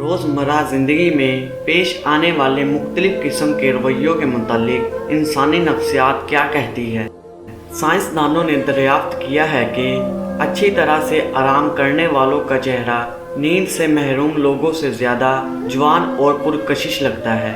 रोज़मर्रा ज़िंदगी में पेश आने वाले मुख्तलिफ़ किस्म के रवैयों के मुतालिक इंसानी नफ्सियात क्या कहती है। साइंसदानों ने दरियाफ्त किया है कि अच्छी तरह से आराम करने वालों का चेहरा नींद से महरूम लोगों से ज़्यादा जवान और पुरकशिश लगता है।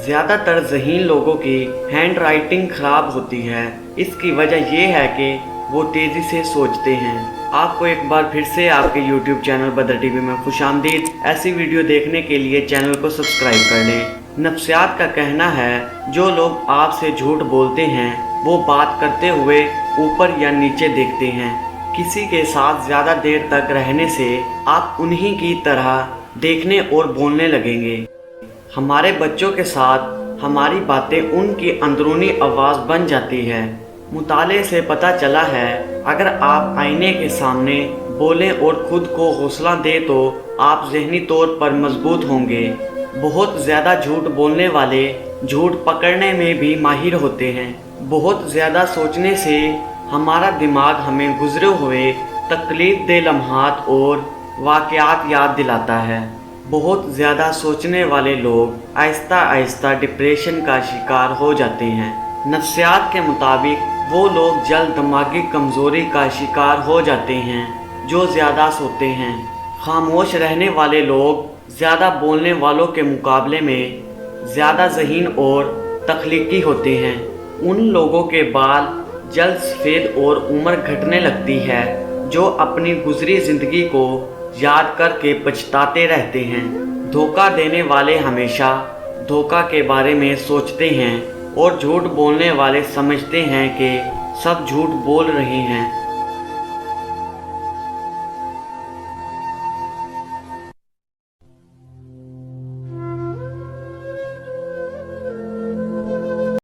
ज़्यादातर ज़हीन लोगों की हैंड राइटिंग ख़राब होती है। इसकी वजह यह है कि वो तेज़ी से सोचते हैं। आपको एक बार फिर से आपके YouTube चैनल बदर टीवी में खुशामदीद। ऐसी वीडियो देखने के लिए चैनल को सब्सक्राइब कर लें। नफ्सियात का कहना है जो लोग आपसे झूठ बोलते हैं वो बात करते हुए ऊपर या नीचे देखते हैं। किसी के साथ ज़्यादा देर तक रहने से आप उन्हीं की तरह देखने और बोलने लगेंगे। हमारे बच्चों के साथ हमारी बातें उनकी अंदरूनी आवाज़ बन जाती है। मुताले से पता चला है अगर आप आईने के सामने बोलें और ख़ुद को हौसला दें तो आप ज़हनी तौर पर मजबूत होंगे। बहुत ज़्यादा झूठ बोलने वाले झूठ पकड़ने में भी माहिर होते हैं। बहुत ज़्यादा सोचने से हमारा दिमाग हमें गुज़रे हुए तकलीफ दे लम्हात और वाक़यात याद दिलाता है। बहुत ज़्यादा सोचने वाले लोग आहिस्ता आहिस्ता डिप्रेशन का शिकार हो जाते हैं। नफ्सियात के मुताबिक वो लोग जल्द दिमागी कमज़ोरी का शिकार हो जाते हैं जो ज़्यादा सोते हैं। खामोश रहने वाले लोग ज़्यादा बोलने वालों के मुकाबले में ज़्यादा ज़हीन और तख्लीकी होते हैं। उन लोगों के बाल जल्द सफ़ेद और उम्र घटने लगती है जो अपनी गुज़री ज़िंदगी को याद करके पछताते रहते हैं। धोखा देने वाले हमेशा धोखा के बारे में सोचते हैं और झूठ बोलने वाले समझते हैं कि सब झूठ बोल रहे हैं।